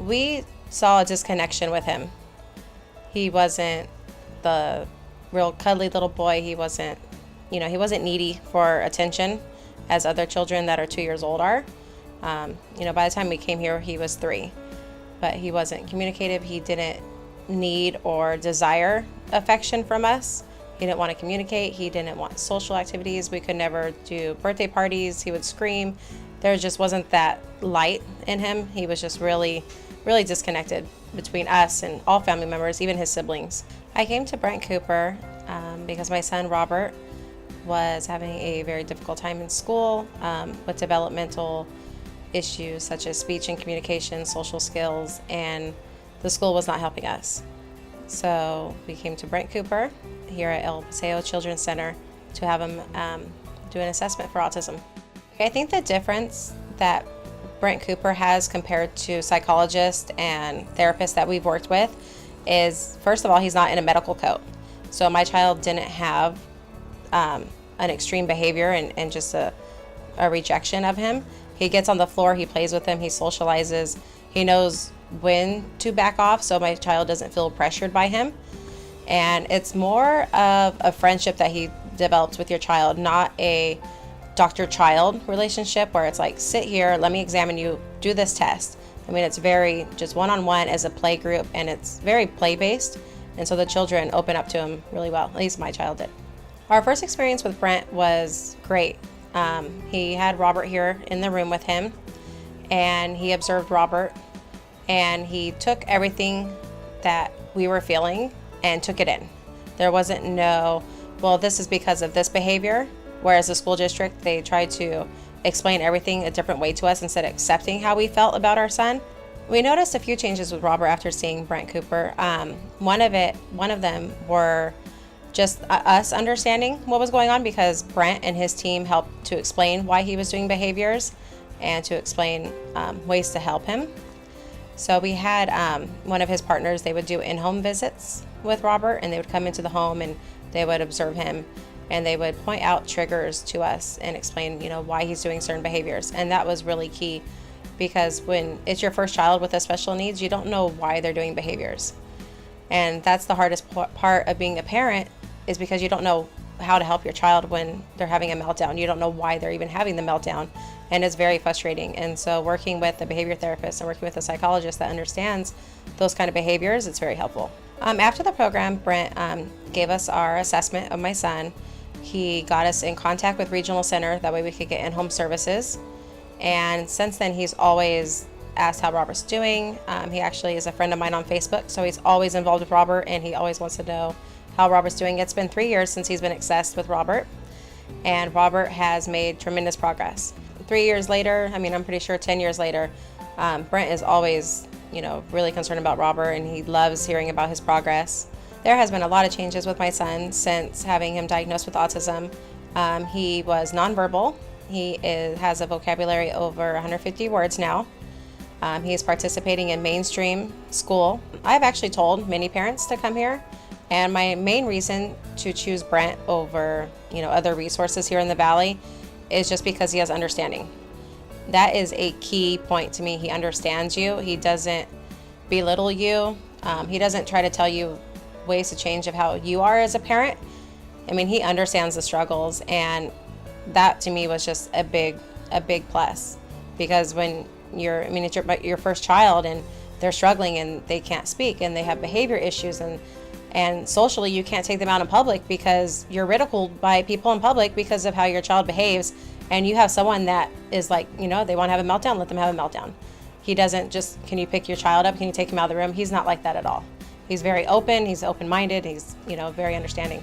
We saw a disconnection with him. He wasn't the real cuddly little boy. He wasn't needy for attention as other children that are 2 years old are. By the time we came here, he was 3, but he wasn't communicative. He didn't need or desire affection from us. He didn't want to communicate. He didn't want social activities. We could never do birthday parties. He would scream. There just wasn't that light in him. He was just really, really disconnected between us and all family members, even his siblings. I came to Brent Cooper because my son Robert was having a very difficult time in school with developmental issues such as speech and communication, social skills, and the school was not helping us. So we came to Brent Cooper here at El Paseo Children's Center to have him do an assessment for autism. I think the difference that Brent Cooper has compared to psychologists and therapists that we've worked with is, first of all, he's not in a medical coat. So my child didn't have an extreme behavior and just a rejection of him. He gets on the floor, he plays with him, he socializes, he knows when to back off so my child doesn't feel pressured by him. And it's more of a friendship that he develops with your child, not a doctor-child relationship where it's like, sit here, let me examine you, do this test. I mean, it's very just one-on-one as a play group, and it's very play-based. And so the children open up to him really well, at least my child did. Our first experience with Brent was great. He had Robert here in the room with him, and he observed Robert, and he took everything that we were feeling and took it in. There wasn't well, this is because of this behavior, whereas the school district, they tried to explain everything a different way to us instead of accepting how we felt about our son. We noticed a few changes with Robert after seeing Brent Cooper. One of them were just us understanding what was going on, because Brent and his team helped to explain why he was doing behaviors and to explain ways to help him. So we had one of his partners, they would do in-home visits with Robert, and they would come into the home and they would observe him, and they would point out triggers to us and explain, why he's doing certain behaviors. And that was really key, because when it's your first child with a special needs, you don't know why they're doing behaviors. And that's the hardest part of being a parent, is because you don't know how to help your child when they're having a meltdown. You don't know why they're even having the meltdown, and it's very frustrating. And so working with a behavior therapist and working with a psychologist that understands those kind of behaviors, it's very helpful. After the program, Brent gave us our assessment of my son. He got us in contact with Regional Center, that way we could get in-home services. And since then, he's always asked how Robert's doing. He actually is a friend of mine on Facebook, so he's always involved with Robert, and he always wants to know how Robert's doing. It's been 3 years since he's been assessed with Robert, and Robert has made tremendous progress. 3 years later, I'm pretty sure 10 years later, Brent is always, really concerned about Robert, and he loves hearing about his progress. There has been a lot of changes with my son since having him diagnosed with autism. He was nonverbal. He has a vocabulary over 150 words now. He is participating in mainstream school. I've actually told many parents to come here, and my main reason to choose Brent over, other resources here in the Valley is just because he has understanding. That is a key point to me. He understands you. He doesn't belittle you. He doesn't try to tell you ways to change of how you are as a parent. He understands the struggles, and that to me was just a big plus, because when it's your first child and they're struggling and they can't speak and they have behavior issues, and socially you can't take them out in public because you're ridiculed by people in public because of how your child behaves, and you have someone that is like, they want to have a meltdown, let them have a meltdown. He doesn't just, can you pick your child up, can you take him out of the room? He's not like that at all. He's very open, he's open-minded, he's very understanding.